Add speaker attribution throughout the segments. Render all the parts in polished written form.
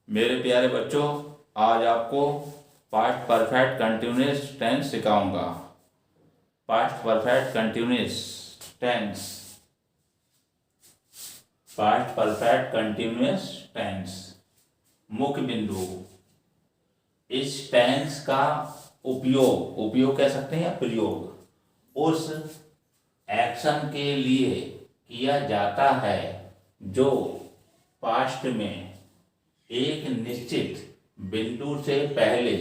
Speaker 1: मेरे प्यारे बच्चों, आज आपको पास्ट परफेक्ट कंटिन्यूअस टेंस सिखाऊंगा। Past perfect continuous tense, past perfect continuous tense. मुख्य बिंदु, इस टेंस का उपयोग कह सकते हैं या प्रयोग उस एक्शन के लिए किया जाता है जो पास्ट में एक निश्चित बिंदु से पहले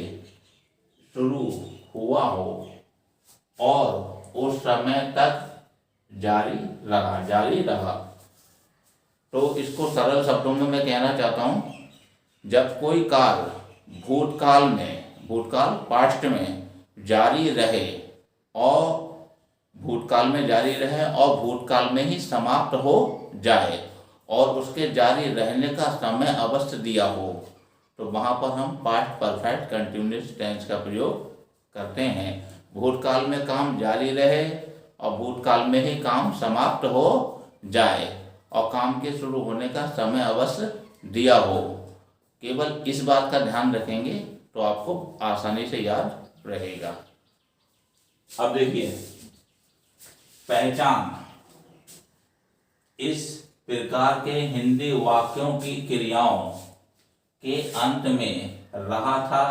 Speaker 1: शुरू हुआ हो और उस समय तक जारी रहा। तो इसको सरल शब्दों में मैं कहना चाहता हूँ, जब कोई कार्य भूतकाल पास्ट में जारी रहे और भूतकाल में ही समाप्त हो जाए और उसके जारी रहने का समय अवश्य दिया हो, तो वहाँ पर हम पास्ट परफेक्ट कंटिन्यूअस टेंस का प्रयोग करते हैं। भूतकाल में काम जारी रहे और भूतकाल में ही काम समाप्त हो जाए और काम के शुरू होने का समय अवश्य दिया हो। केवल इस बात का ध्यान रखेंगे तो आपको आसानी से याद रहेगा। अब देखिए, पहचान। इस प्रकार के हिंदी वाक्यों की क्रियाओं के अंत में रहा था,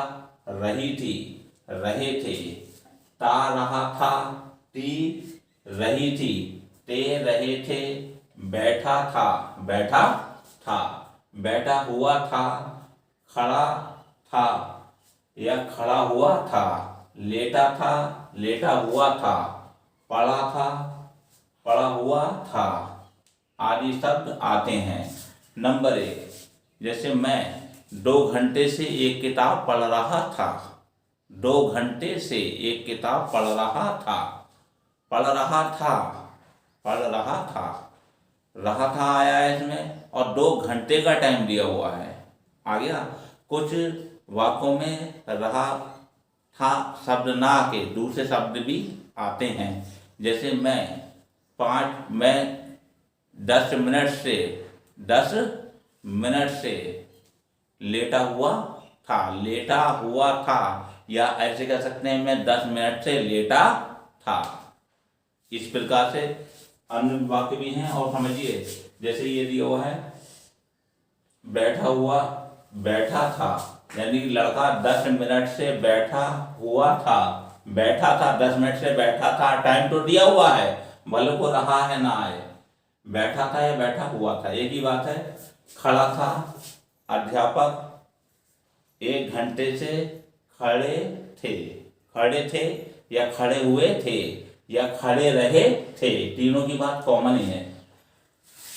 Speaker 1: रही थी, रहे थे, ता रहा था, ती रही थी, ते रहे थे, बैठा था, बैठा था, बैठा हुआ था, खड़ा था या खड़ा हुआ था, लेटा था, लेटा हुआ था, पढ़ा था, पढ़ा हुआ था आदि शब्द आते हैं। नंबर 1, जैसे मैं 2 घंटे से एक किताब पढ़ रहा था। 2 घंटे से एक किताब पढ़ रहा था, पढ़ रहा था, पढ़ रहा था, रहा था आया है इसमें और 2 घंटे का टाइम दिया हुआ है। आ गया। कुछ वाक्यों में रहा था शब्द ना आके दूसरे शब्द भी आते हैं। जैसे मैं 10 मिनट से लेटा हुआ था, या ऐसे कह सकते हैं मैं 10 मिनट से लेटा था। इस प्रकार से अन्य वाक्य भी हैं। और समझिए, जैसे ये दिया हुआ है बैठा हुआ, बैठा था, यानी लड़का 10 मिनट से बैठा हुआ था, बैठा था 10 मिनट से बैठा था, टाइम तो दिया हुआ है, भले को रहा है ना आए, बैठा था या बैठा हुआ था एक ही बात है। खड़ा था, अध्यापक 1 घंटे से खड़े थे या खड़े हुए थे या खड़े रहे थे, तीनों की बात कॉमन ही है।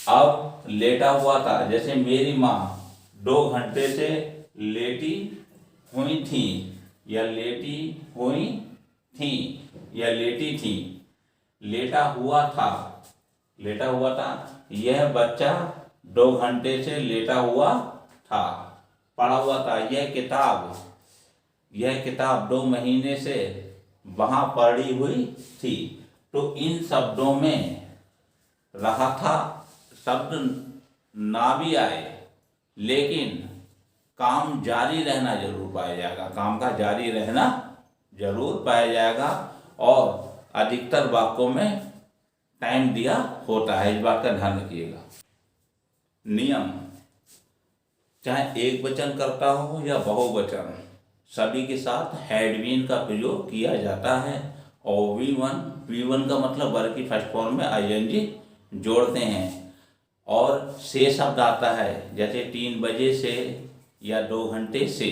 Speaker 1: अब लेटा हुआ था, जैसे मेरी माँ 2 घंटे से लेटी हुई थी या लेटी हुई थी या लेटी थी। लेटा हुआ था, यह बच्चा 2 घंटे से लेटा हुआ था। पढ़ा हुआ था, यह किताब 2 महीने से वहाँ पड़ी हुई थी। तो इन शब्दों में रहा था शब्द ना भी आए, लेकिन काम जारी रहना जरूर पाया जाएगा, काम का जारी रहना जरूर पाया जाएगा और अधिकतर वाक्यों में टाइम दिया होता है, इस बात का ध्यान रखिएगा। नियम, चाहे एक वचन करता हो या बहुवचन, सभी के साथ हैड बीन का प्रयोग किया जाता है और V1 का मतलब वर्ब की फर्स्ट फॉर्म में ing जोड़ते हैं और से शब्द आता है। जैसे 3 बजे से या 2 घंटे से,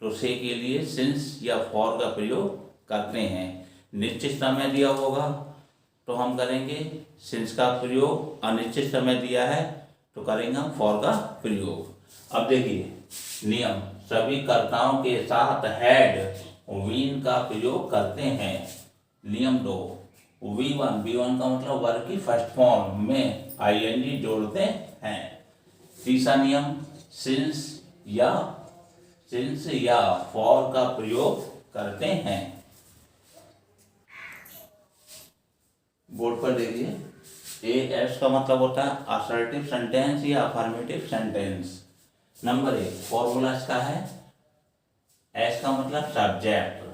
Speaker 1: तो से के लिए सिंस या फॉर का प्रयोग करते हैं। निश्चित समय दिया होगा तो हम करेंगे सिंस का प्रयोग, अनिश्चित समय दिया है तो करेंगे हम फॉर का प्रयोग। अब देखिए नियम, सभी कर्ताओं के साथ हैड बीन का प्रयोग करते हैं। नियम 2, V1 का मतलब वर्ब की फर्स्ट फॉर्म में ing जोड़ते हैं। तीसरा नियम, सिंस या फॉर का प्रयोग करते हैं। बोर्ड पर देखिए, AS का मतलब होता है असर्टिव सेंटेंस या अफर्मेटिव सेंटेंस। नंबर 1 फॉर्मूला इसका है, एस का मतलब सब्जेक्ट,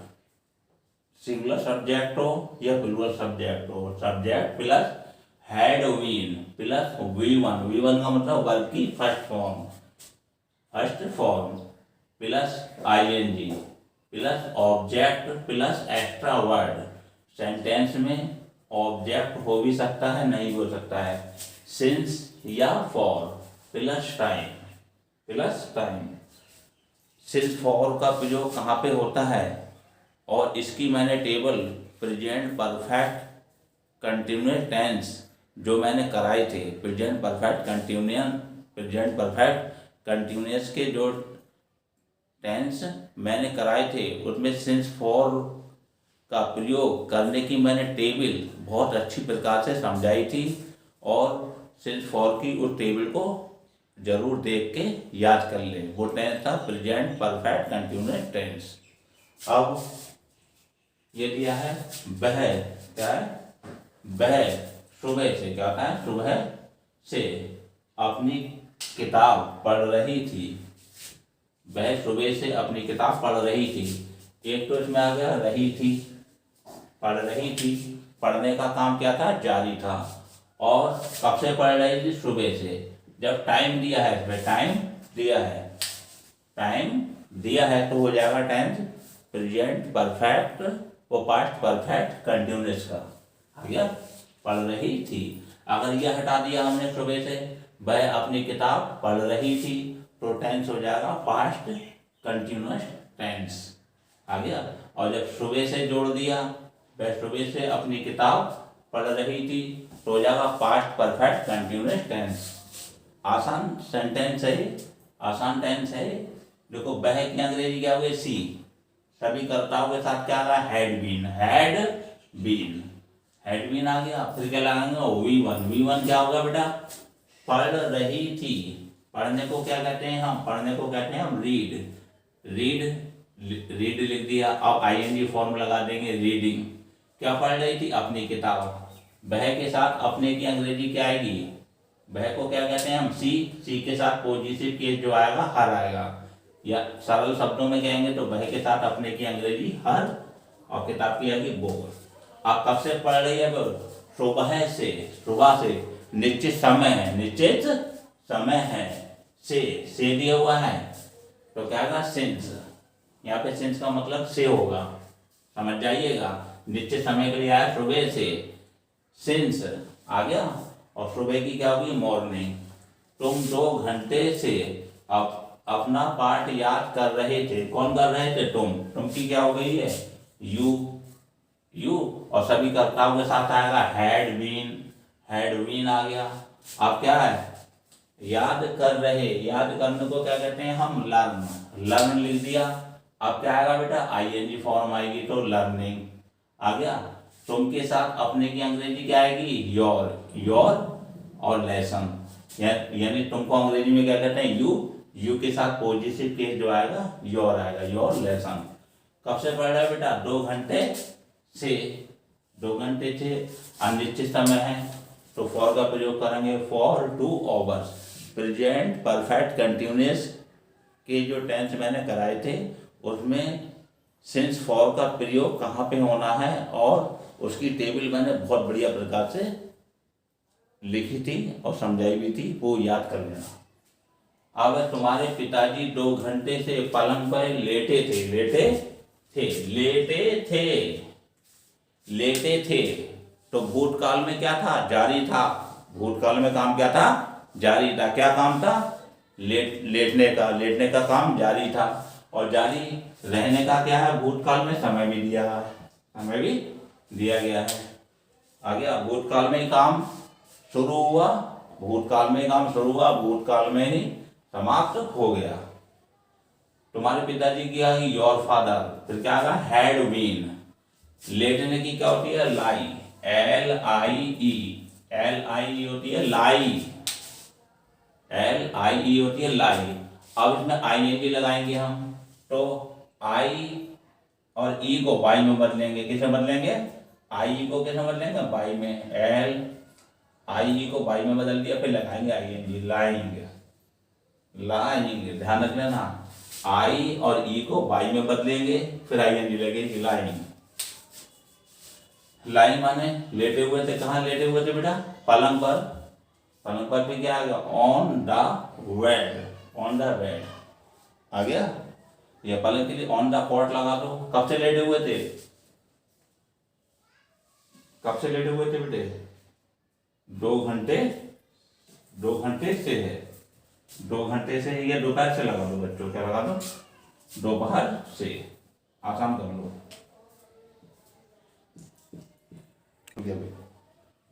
Speaker 1: सिंगुलर सब्जेक्ट हो या प्लूरल सब्जेक्ट हो, subject plus had been plus V1, V1 का मतलब वर्ब की first form plus ING plus object plus extra word. Sentence में ऑब्जेक्ट हो भी सकता है, नहीं हो सकता है, सिंस या for plus time. Since for का प्रयोग कहाँ पे होता है, और इसकी मैंने table present perfect continuous tense जो मैंने कराए थे, प्रेजेंट परफेक्ट कंटिन्यूअस के जो टेंस मैंने कराए थे उसमें सिंस फॉर का प्रयोग करने की मैंने टेबल बहुत अच्छी प्रकार से समझाई थी, और सिंस फॉर की उस टेबल को जरूर देख के याद कर ले। वो टेंस था प्रेजेंट परफेक्ट कंटिन्यूअस टेंस। अब ये दिया है वह, क्या है, वह सुबह से, क्या होता है, सुबह से अपनी किताब पढ़ रही थी। वह सुबह से अपनी किताब पढ़ रही थी, एक तो इसमें आ गया रही थी, पढ़ रही थी, पढ़ने का काम क्या था, जारी था, और कब से पढ़ रही थी, सुबह से। जब टाइम दिया है, इसमें टाइम दिया है तो हो जाएगा टेंस प्रेजेंट परफेक्ट, वो पास्ट परफेक्ट कंटिन्यूअस का आ गया, पढ़ रही थी। अगर यह हटा दिया हमने सुबह से, वह अपनी किताब पढ़ रही थी, तो टेंस हो जाएगा पास्ट कंटिन्यूअस टेंस आ गया। और जब सुबह से जोड़ दिया, वह सुबह से अपनी किताब पढ़ रही थी, तो हो जाएगा पास्ट परफेक्ट कंटिन्यूअस टेंस। आसान सेंटेंस है, आसान टेंस है। देखो वह की अंग्रेजी क्या हुई, सी, सभी कर्ताओं के साथ क्या आ रहा है, हैड बीन आ गया। फिर क्या लगाएंगे, V1 क्या होगा बेटा, पढ़ रही थी। पढ़ने को क्या कहते हैं हम, पढ़ने को कहते हैं हम रीड लिख दिया। अब ING फॉर्म लगा देंगे, रीडिंग। क्या पढ़ रही थी, अपनी किताब। वह के साथ अपने की अंग्रेजी क्या आएगी, वह को क्या कहते हैं हम, सी के साथ पॉजिटिव केस जो आएगा, हर आएगा, या सरल शब्दों में कहेंगे तो वह के साथ अपने की अंग्रेजी हर, और किताब की आएगी बोल। आप कब से पढ़ रही है, सुबह से, निश्चित समय है, से दिया हुआ है तो क्या होगा, सिंस। यहाँ पे सिंस का मतलब से होगा, समझ जाइएगा। निश्चित समय के लिए आया सुबह से, सिंस आ गया। और सुबह की क्या होगी, मॉर्निंग। तुम 2 घंटे से अपना पाठ याद कर रहे थे। कौन कर रहे थे, तुम की क्या हो गई है, यू, और सभी कर्ताओं के साथ आएगा हैड बीन आ गया। अब क्या है, याद कर रहे, याद करने को क्या कहते हैं हम, लर्न लिख दिया। अब क्या आएगा बेटा, ING फॉर्म आएगी तो लर्निंग आ गया। तुम के साथ अपने की अंग्रेजी क्या आएगी, योर और लेसन, यानी तुमको अंग्रेजी में क्या कहते हैं, यू के साथ पॉजिटिव केस जो आएगा, योर आएगा, योर लेसन। कब से पढ़ रहा है बेटा, 2 घंटे से, अनिश्चित समय है तो फॉर का प्रयोग करेंगे, for 2 hours. Present perfect continuous के जो टेंस मैंने कराए थे उसमें सिंस फॉर का प्रयोग कहाँ पे होना है, और उसकी टेबल मैंने बहुत बढ़िया प्रकार से लिखी थी और समझाई भी थी, वो याद कर लेना। अब तुम्हारे पिताजी 2 घंटे से पलंग पर लेटे थे, तो भूतकाल में क्या था, जारी था। भूतकाल में काम क्या था, जारी था। क्या काम था, लेटने का काम जारी था। और जारी रहने का क्या है, भूतकाल में समय भी दिया गया है। आ गया, भूतकाल में काम शुरू हुआ, भूतकाल में ही समाप्त हो गया। तुम्हारे पिताजी की आ गई योर फादर, फिर क्या आएगा, हैड बीन। लेटने की क्या होती है, लाई, LIE होती है, LIE होती है, लाई। अब इसमें ING लगाएंगे हम, तो I और E को Y में बदलेंगे। किसे बदलेंगे, IE को किसे बदलेंगे, Y में, LIE को Y में बदल दिया, फिर लगाएंगे ING, लाइंग। लाइंग, ध्यान रख लेना, आई और ई को वाई में बदलेंगे, फिर आई एन जी लगेगी, लाइंग। लाइंग माने लेटे हुए थे, कहाँ लेटे हुए थे बेटा? पलंग पर। पलंग पर भी क्या आ गया? On the bed, on the bed आ गया। ये पलंग के लिए ऑन द कॉट लगा दो। कब से लेटे हुए थे? कब से लेटे हुए थे बेटे? 2 घंटे, 2 घंटे से है, 2 घंटे से या दोपहर से लगा दो बच्चों, क्या लगा दो? दोपहर से, आसान कर लो।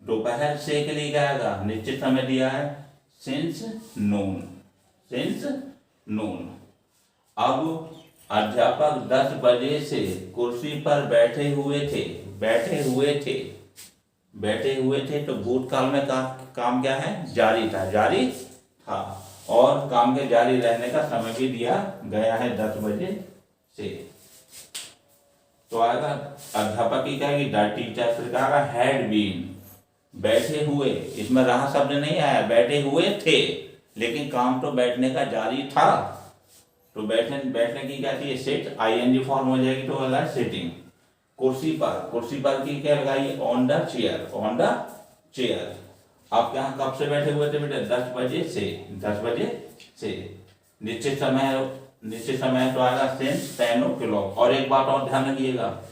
Speaker 1: दोपहर से के लिए क्या आएगा? निश्चित समय दिया है, सिंस नून, सिंस नून। अब अध्यापक 10 बजे से कुर्सी पर बैठे हुए थे, बैठे हुए थे, बैठे हुए थे, तो भूतकाल में काम क्या है? जारी था, जारी था। और काम के जारी रहने का समय भी दिया गया है 10 बजे से। तो आएगा अध्यापक की कहेगी द टीचर, फिर कहा हैड बीन, बैठे हुए, इसमें रहा शब्द नहीं आया, बैठे हुए थे, लेकिन काम तो बैठने का जारी था। तो बैठने की क्या थी? सिट, आईएनजी फॉर्म हो जाएगी तो होगा सिटिंग। कुर्सी पर, कुर्सी पर की क्या लगाई? On the chair, on the chair. आप यहाँ कब से बैठे हुए थे बेटे? 10 बजे से, 10 बजे से। निश्चित समय, निश्चित समय तो आएगा सिंस 10 o'clock। और एक बात और ध्यान रखिएगा,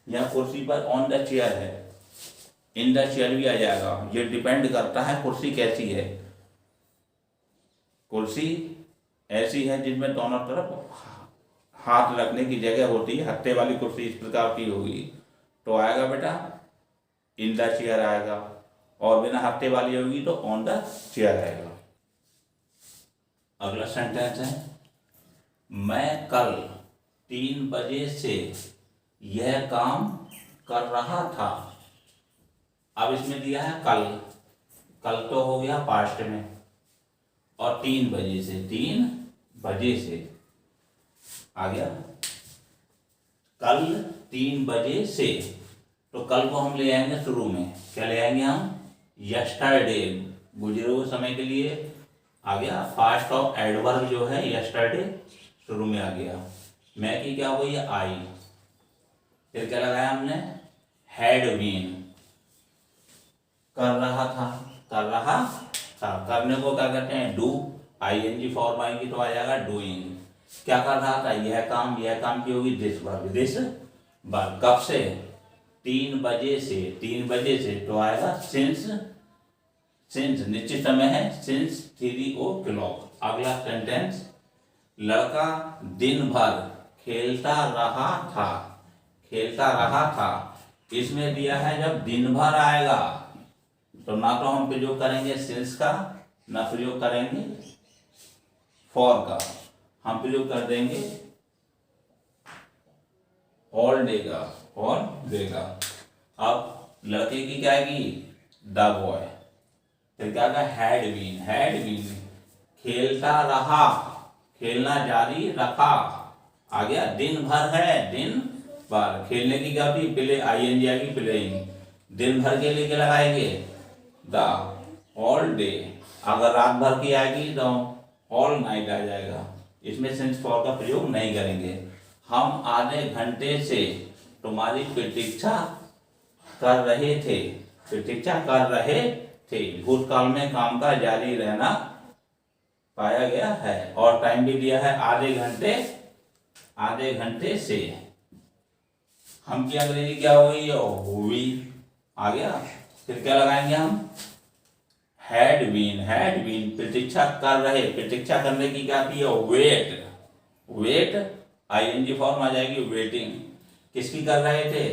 Speaker 1: यहाँ कुर्सी पर ऑन द चेयर है, इन द चेयर भी आ जाएगा। ये डिपेंड करता है कुर्सी कैसी है। कुर्सी ऐसी है जिसमें दोनों तरफ हाथ रखने की जगह होती है, हत्थे वाली कुर्सी इस प्रकार की होगी तो आएगा बेटा इन द चेयर आएगा, और बिना हत्थे वाली होगी तो ऑन द चेयर आएगा। अगला सेंटेंस है, मैं कल 3 बजे से यह काम कर रहा था। अब इसमें दिया है कल, कल तो हो गया पास्ट में, और 3 बजे से, 3 बजे से आ गया। कल 3 बजे से, तो कल को हम ले आएंगे शुरू में, क्या ले आएंगे हम? यस्टरडे, गुजरे हुए समय के लिए आ गया। पास्ट ऑफ एडवर्ब जो है यस्टरडे शुरू में आ गया। मैं की क्या हुई? आई। फिर क्या लगाया हमने? हैड बीन, कर रहा था, कर रहा था। करने को क्या कहते हैं? डू। आईएनजी फॉर्म आएगी तो आ जाएगा डूइंग। क्या कर रहा था? यह काम, यह काम की होगी दिस वर्ब, दिस वर्ब। कब से? 3 बजे से, 3 बजे से तो आएगा सिंस, सिंस निश्चित समय है, सिंस 3 o'clock। अगला सेंटेंस, लड़का दिन भर खेलता रहा था, खेलता रहा था। इसमें दिया है जब दिन भर आएगा तो ना तो हम प्रयोग करेंगे सिंस का, ना प्रयोग करेंगे फॉर का, हम प्रयोग कर देंगे ऑल डे का, ऑल डे का। अब लड़के की क्या आएगी? The boy. फिर क्या आएगा? हैड बीन, हैड बीन, खेलता रहा, खेलना जारी रखा आ गया। दिन भर है, दिन भर। खेलने की क्या होती है? पहले आईएनजी आएगी, प्लेइंग। दिन भर के लिए क्या लगाएंगे? The, all day. अगर रात भर की आएगी तो ऑल नाइट आ जाएगा। इसमें सिंस फॉर का प्रयोग नहीं करेंगे। हम आधे घंटे से तुम्हारी प्रतीक्षा कर रहे थे, प्रतीक्षा कर रहे थे। भूतकाल में काम का जारी रहना पाया गया है, और टाइम भी दिया है आधे घंटे, आधे घंटे से। हम की अंग्रेजी क्या हो गई? हुई आ गया। फिर क्या लगाएंगे हम? हैड बीन, हैड बीन, प्रतीक्षा कर रहे, प्रतीक्षा करने की क्या थी? वेट, वेट आईएनजी फॉर्म आ जाएगी वेटिंग। किसकी कर रहे थे?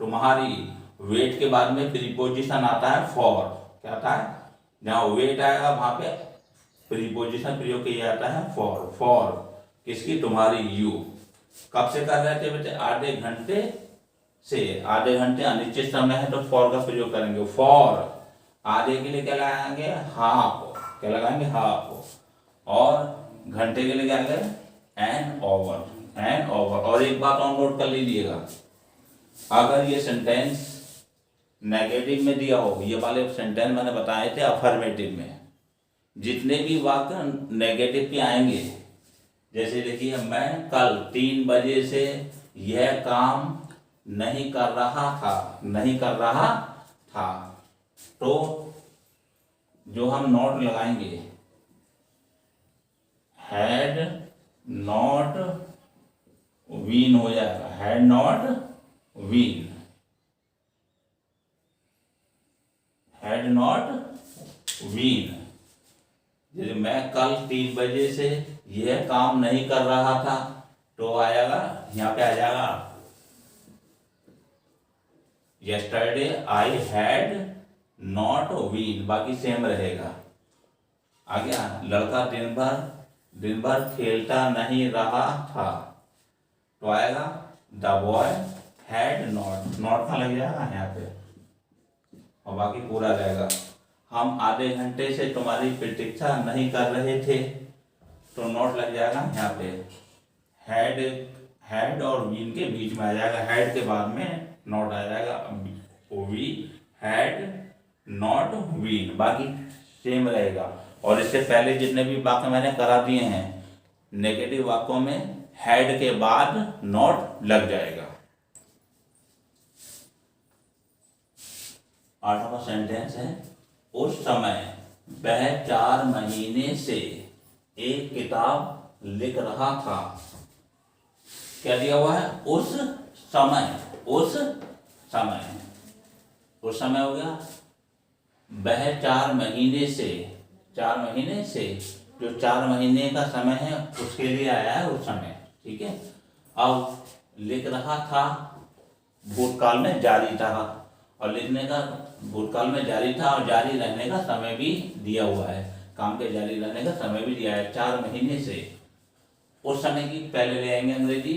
Speaker 1: तुम्हारी। वेट के बाद में प्रीपोजिशन आता है फॉर, क्या आता है? जहाँ वेट आएगा वहां पे प्रीपोजिशन प्रयोग किया जाता है फॉर। फॉर किसकी? तुम्हारी, यू। कब से कर रहे थे बेटे? आधे घंटे से। आधे घंटे अनिश्चित समय है तो फॉर का प्रयोग करेंगे। फॉर आधे के लिए क्या लगाएंगे? हाफ, क्या लगाएंगे? हाफ। और घंटे के लिए क्या लगाएंगे? एन ओवर, एन ओवर। और एक बात और नोट कर लीजिएगा, अगर ये सेंटेंस नेगेटिव में दिया हो, ये वाले सेंटेंस मैंने बताए थे अफर्मेटिव में, जितने भी वाक्य नेगेटिव के आएंगे, जैसे देखिए मैं कल 3 बजे से यह काम नहीं कर रहा था, नहीं कर रहा था, तो जो हम नॉट लगाएंगे हैड नॉट बीन हो जाएगा, had not been, had not been. जैसे मैं कल 3 बजे से यह काम नहीं कर रहा था, तो आएगा यहाँ पे आ जाएगा yesterday I had not been, बाकी सेम रहेगा। आ गया लड़का दिन भर खेलता नहीं रहा था, तो आएगा the boy had not का लग जाएगा यहाँ पे, और बाकी पूरा रहेगा। हम आधे घंटे से तुम्हारी प्रतीक्षा नहीं कर रहे थे, तो नॉट लग जाएगा यहाँ पे, हैड और बीन के बीच में आ जाएगा, हैड के बाद में नॉट आ जाएगा, वी हैड नॉट बीन, बाकी सेम रहेगा। और इससे पहले जितने भी वाक्य मैंने करा दिए हैं, नेगेटिव वाक्यों में हैड के बाद नॉट लग जाएगा। 8वां सेंटेंस है, उस समय वह 4 महीने से एक किताब लिख रहा था। क्या दिया हुआ है? उस समय, उस समय, उस समय हो गया। वह 4 महीने से, 4 महीने से, जो 4 महीने का समय है उसके लिए आया है उस समय, ठीक है। अब लिख रहा था, भूतकाल में जारी था, और लिखने का भूतकाल में जारी था, और जारी रहने का समय भी दिया हुआ है, काम के जारी रहने का समय भी दिया है 4 महीने से। उस समय की पहले ले आएंगे अंग्रेजी,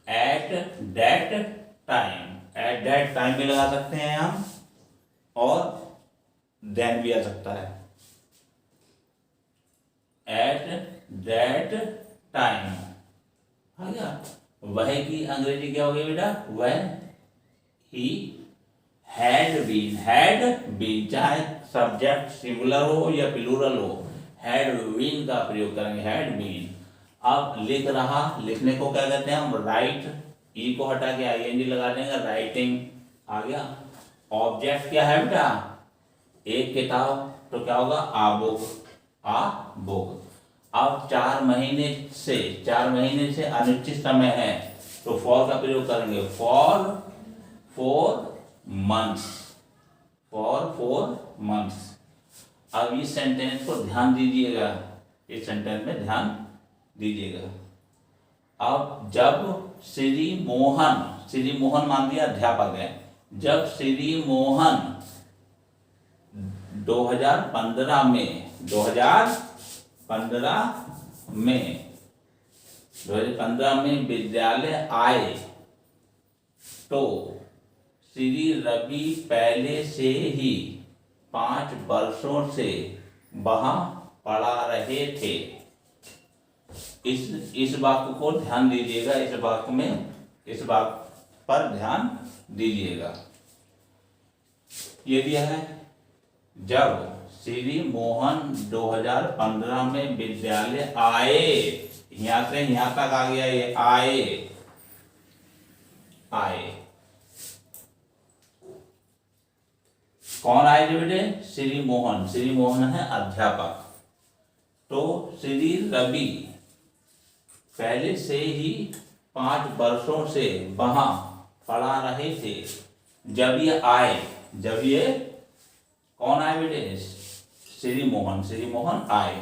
Speaker 1: at that time, at that time भी लगा सकते हैं हम, और देन भी आ सकता है, एट दैट टाइम। आ गया। वह की अंग्रेजी क्या हो गई बेटा? वह ही हैड बीन, चाहे सब्जेक्ट सिंगुलर हो या प्लूरल हो, हैड बीन का प्रयोग करेंगे, हैड बीन। अब लिख रहा, लिखने को क्या कहते हैं हम? राइट, ई को हटा के आईएनजी लगा देंगे, राइटिंग। आ गया। ऑब्जेक्ट क्या है बेटा? एक किताब, तो क्या होगा? आ बुक, आ बुक। अब 4 महीने से, 4 महीने से अनिश्चित समय है, तो फॉर का प्रयोग करेंगे, फॉर 4 मंथ्स, फॉर 4 मंथ्स। अब इस सेंटेंस को ध्यान दीजिएगा, इस सेंटेंस में ध्यान दीजिएगा। अब जब श्री मोहन मान दिया अध्यापक है, जब श्री मोहन 2015 में 2015 में विद्यालय आए, तो श्री रवि पहले से ही 5 वर्षों से वहां पढ़ा रहे थे। इस वाक्य को ध्यान दीजिएगा, इस वाक्य में, इस वाक्य पर ध्यान दीजिएगा। ये दिया है, जब श्री मोहन 2015 में विद्यालय आए, यहां से यहां तक आ गया, ये आए। कौन आए जी बेटे? श्री मोहन है अध्यापक। तो श्री रवि पहले से ही 5 वर्षों से वहां पढ़ा रहे थे। जब ये आए, जब ये कौन आए बेटे? श्री मोहन आए।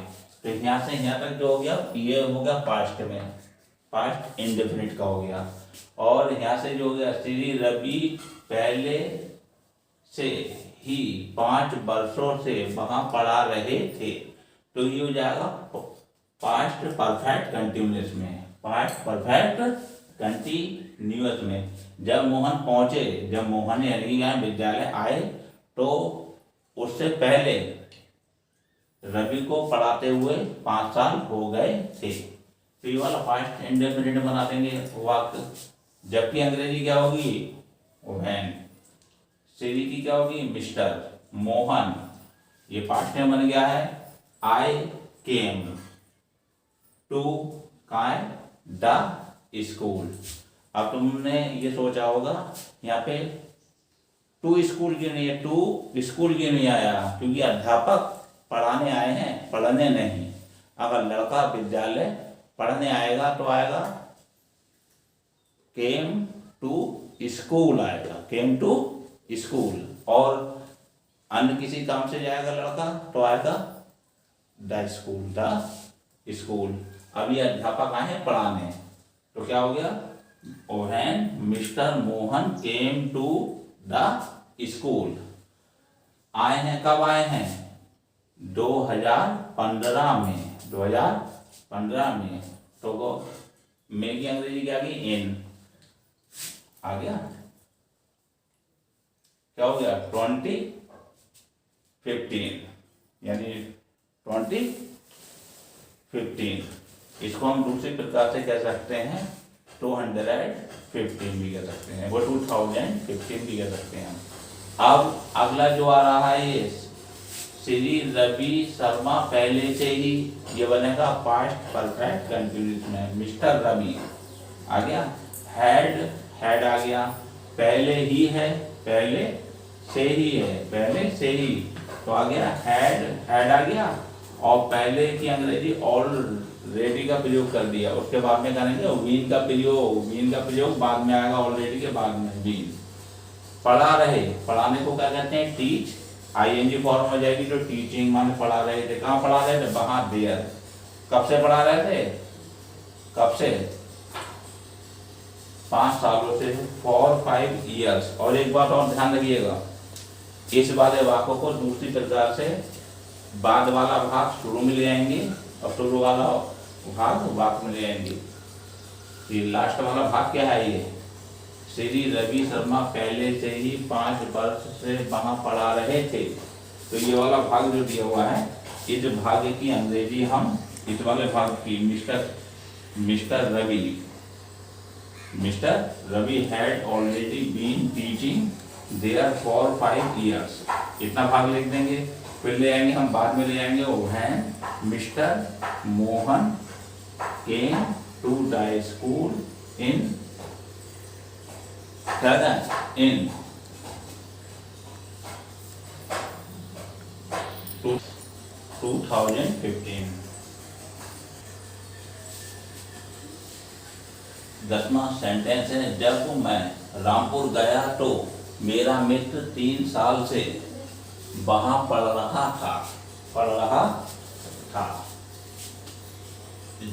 Speaker 1: तो यहां से यहां तक जो हो गया, ये हो गया पास्ट में, पास्ट इंडेफिनिट का हो गया। और यहां से जो हो गया, श्री रवि पहले से ही 5 वर्षों से वहां पढ़ा रहे थे, तो ये हो जाएगा पास्ट परफेक्ट कंटिन्यूअस में, पास्ट परफेक्ट कंटिन्यूअस में। जब मोहन पहुंचे, जब मोहन यानी यहाँ विद्यालय आए, तो उससे पहले रवि को पढ़ाते हुए 5 साल हो गए थे। तो ये वाला पास्ट इंडेफिनिट बना देंगे वाक्य। जबकि अंग्रेजी क्या होगी? व्हेन। श्री की क्या होगी? मिस्टर। मोहन, ये पास्ट में बन गया है, आई केम टू काय द स्कूल। अब तुमने ये सोचा होगा यहाँ पे टू स्कूल क्यों नहीं है, टू स्कूल क्यों नहीं आया, क्योंकि अध्यापक पढ़ाने आए हैं, पढ़ने नहीं। अगर लड़का विद्यालय पढ़ने आएगा तो आएगा केम टू स्कूल आएगा, केम टू स्कूल। और अन्य किसी काम से जाएगा लड़का तो आएगा द स्कूल, द स्कूल। अभी अध्यापक आए हैं पढ़ाने तो क्या हो गया, when mister Mohan came to the school. आए हैं, कब आए हैं, 2015 में, 2015 में। तो वो मे की अंग्रेजी क्या गई, इन आ गया, क्या हो गया 2015, यानी 2015। इसको हम दूसरे प्रकार से कह सकते हैं 215 भी कह सकते हैं, वो 2015 भी कह सकते हैं। अब अगला जो आ रहा है ये श्री रवि शर्मा, पहले से ही ये बनेगा पास्ट परफेक्ट कंटिन्यूस में। मिस्टर रवि आ गया, हैड आ गया, पहले ही है, पहले से ही है, पहले से ही, तो आ गया हैड आ गया। और पहले की अंग्रेजी ऑलरेडी का प्रयोग कर दिया, उसके बाद में करेंगे वीन का प्रयोग बाद में आएगा, ऑलरेडी के बाद में वीन। पढ़ा रहे, पढ़ाने को क्या कहते हैं, टीच, आईएनजी फॉर्म हो जाएगी तो टीचिंग, माने पढ़ा रहे थे। कहाँ पढ़ा रहे थे, वहां देयर। कब से पढ़ा रहे थे, कब से, 5 सालों से, for 5 years। और एक बात और ध्यान रखिएगा, इस वाले वाक्यों को दूसरी प्रकार से बाद वाला भाग शुरू में ले आएंगे और शुरू वाला भाग वाक्य में ले आएंगे। ये लास्ट वाला भाग क्या है, ये श्री रवि शर्मा पहले से ही 5 वर्ष से वहां पढ़ा रहे थे। तो ये वाला भाग जो दिया हुआ है, इस भाग की अंग्रेजी हम, इस वाले भाग की mister Ravi had already been teaching there for 5 years। इतना भाग लिख देंगे, फिर ले आएंगे हम, बाद में ले आएंगे when mister Mohan came to the school in 2015। 10वां सेंटेंस है, जब मैं रामपुर गया तो मेरा मित्र 3 साल से वहां पढ़ रहा था।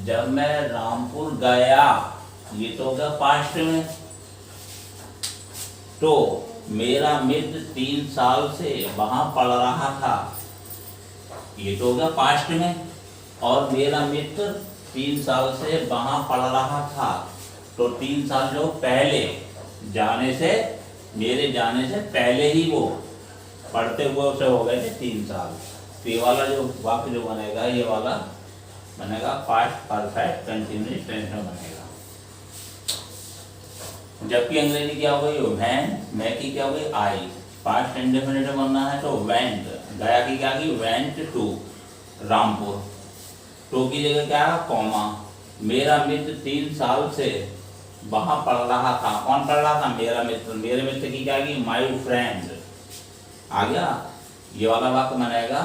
Speaker 1: जब मैं रामपुर गया, ये तो होगा पास्ट में, तो मेरा मित्र 3 साल से वहां पढ़ रहा था, ये तो होगा पास्ट में। और मेरा मित्र 3 साल से वहां पढ़ रहा था, तो 3 साल जो पहले जाने से, मेरे जाने से पहले ही वो पढ़ते हुए उसे हो गए थे 3 साल। तो ये वाला जो वाक्य जो बनेगा, ये वाला बनेगा पास्ट परफेक्ट कंटिन्यूअस टेंस में बनेगा। जबकि अंग्रेजी क्या हो गई, व्हेन, मैं की क्या हो गई, आई। पास्ट इंडेफिनिट बनना है तो वेंट, गया की क्या की, वेंट टू रामपुर, टू की जगह क्या है, कॉमा। मेरा मित्र 3 साल से वहां पढ़ रहा था, कौन पढ़ रहा था, मेरा मित्र। मेरे मित्र की क्या की, माय फ्रेंड आ गया। ये वाला वाक्य बनेगा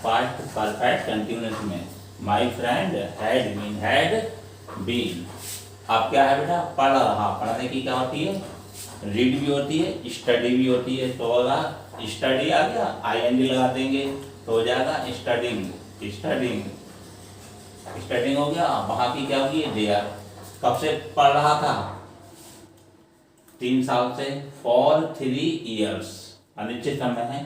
Speaker 1: पास्ट परफेक्ट कंटिन्यूअस में, माय फ्रेंड हैड बीन। अब क्या है बेटा, पढ़ रहा, पढ़ने की क्या होती है, रीड भी होती है, स्टडी भी होती है। तो होगा स्टडी आ गया, आईएनजी लगा देंगे तो हो जाएगा स्टडिंग हो गया। वहां की क्या होगी, देयर। कब से पढ़ रहा था, 3 साल से, फॉर 3 years, अनिश्चित समय है।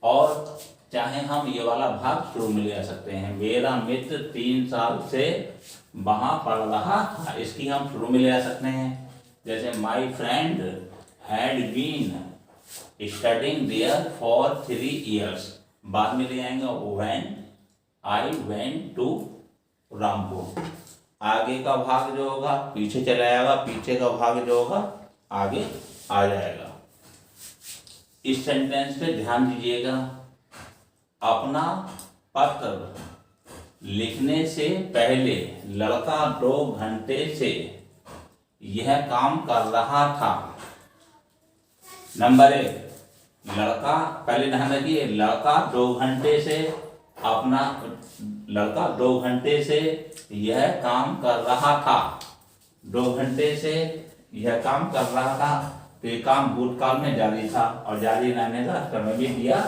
Speaker 1: और चाहे हम ये वाला भाग शुरू में ले आ सकते हैं, मेरा मित्र 3 साल से वहां पढ़ रहा था, इसकी हम शुरू में ले आ सकते हैं। जैसे my friend had been studying there for 3 years, बाद में ले आएंगे when I went to Rampur. आगे का भाग जो होगा पीछे चला जाएगा, पीछे का भाग जो होगा आगे आ जाएगा। इस सेंटेंस पे ध्यान दीजिएगा, अपना पत्र लिखने से पहले लड़का 2 घंटे से यह काम कर रहा था। नंबर 1, लड़का पहले ध्यान रखिए, लड़का 2 घंटे से यह काम कर रहा था। 2 घंटे से यह काम कर रहा था, तो ये काम भूतकाल में जारी था और जारी रहने का समय भी दिया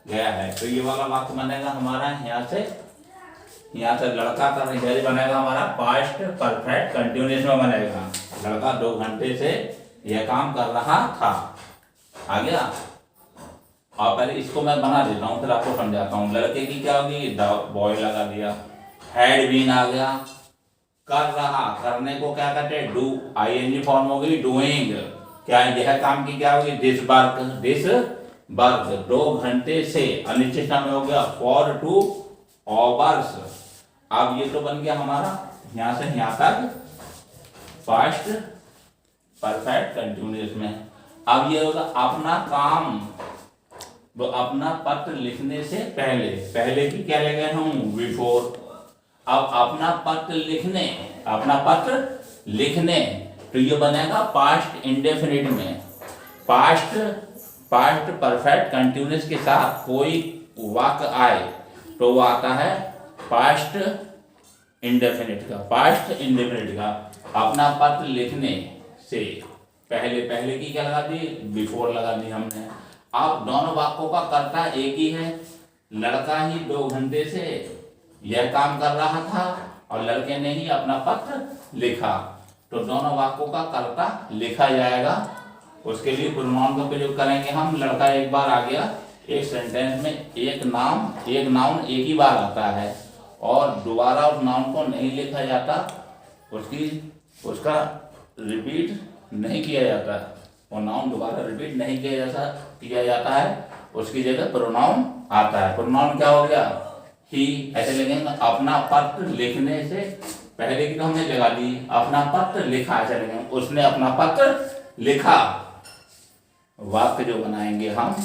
Speaker 1: गया है। तो ये वाला वाक्य बनेगा हमारा यहाँ से लड़का का जारी बनेगा हमारा पास्ट परफेक्ट कंटिन्यूअस में बनेगा। लड़का 2 घंटे से यह काम कर रहा था। आ गया। और पहले इसको मैं बना देता हूँ, फिर आपको समझाता हूँ। लड़के की क्या होगी, बॉय लगा दिया, हैड बीन आ गया, कर रहा, करने को क्या कहते हैं, डू, ING फॉर्म हो गई, डूइंग। क्या यह काम की क्या होगी, दिस वर्क। 2 घंटे से अनिश्चित समय हो गया, फॉर 2 आवर्स। अब ये तो बन गया हमारा यहाँ से यहाँ तक पास्ट परफेक्ट कंटिन्यूअस में। अब ये होगा अपना काम, वो अपना पत्र लिखने से पहले की क्या ले गए हम, बिफोर। अब अपना पत्र लिखने तो ये बनेगा पास्ट इंडेफिनिट में। पास्ट परफेक्ट कंटिन्यूअस के साथ कोई वाक्य आए तो वो आता है पास्ट इंडेफिनिट का। अपना पत्र लिखने से पहले की क्या लगा दी, बिफोर लगा दी हमने। अब दोनों वाक्यों का कर्ता एक ही है, लड़का ही 2 घंटे से यह काम कर रहा था और लड़के ने ही अपना पत्र लिखा, तो दोनों वाक्यों का कर्ता लिखा जाएगा। उसके लिए प्रोनाउन का प्रयोग करेंगे हम। लड़का एक बार आ गया, एक सेंटेंस में एक नाउन एक ही बार आता है और दोबारा उस नाउन को नहीं लिखा जाता, उसका रिपीट नहीं किया जाता, वो नाउन दोबारा रिपीट नहीं किया जाता है, उसकी जगह प्रोनाउन आता है। प्रोनाउन क्या हो गया, ही, ऐसे लिखेंगे। अपना पत्र लिखने से पहले की तो हमने लगा दी, अपना पत्र लिखा, ऐसे लिखेंगे, उसने अपना पत्र लिखा। वाक्य जो बनाएंगे हम,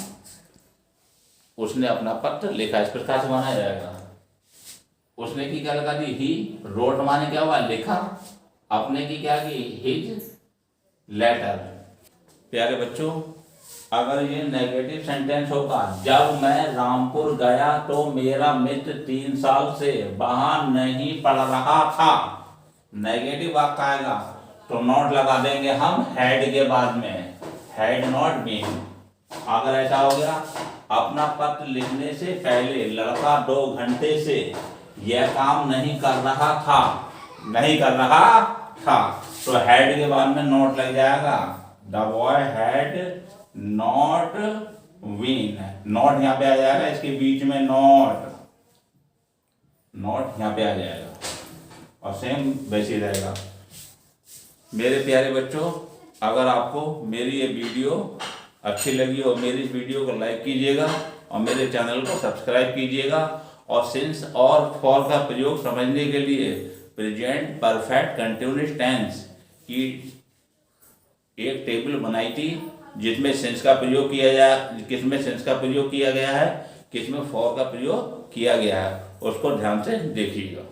Speaker 1: उसने अपना पत्र लिखा, इस प्रकार से बनाया जाएगा। उसने की क्या लगा दी, ही, रोट माने क्या हुआ, लिखा। अपने की क्या की, हिज लेटर। प्यारे बच्चों, अगर ये नेगेटिव सेंटेंस होगा, जब मैं रामपुर गया तो मेरा मित्र 3 साल से वहां नहीं पढ़ रहा था, नेगेटिव वाक्य आएगा तो नॉट लगा देंगे हम हैड के बाद में, हैड नॉट बीन। अगर ऐसा हो गया, अपना पत्र लिखने से पहले लड़का 2 घंटे से यह काम नहीं कर रहा था, तो हैड के बाद में नॉट लग जाएगा। The boy had not been, not यहाँ पे आ जाएगा, इसके बीच में नॉट यहाँ पे आ जाएगा और सेम वैसे ही रहेगा। मेरे प्यारे बच्चों, अगर आपको मेरी ये वीडियो अच्छी लगी हो, मेरी इस वीडियो को लाइक कीजिएगा और मेरे चैनल को सब्सक्राइब कीजिएगा। और सिंस और फॉर का प्रयोग समझने के लिए प्रेजेंट परफेक्ट कंटिन्यूअस टेंस की एक टेबल बनाई थी, जिसमें सिंस का प्रयोग किया जाए, किसमें सिंस का प्रयोग किया गया है, किसमें फॉर का प्रयोग किया गया है, उसको ध्यान से देखिएगा।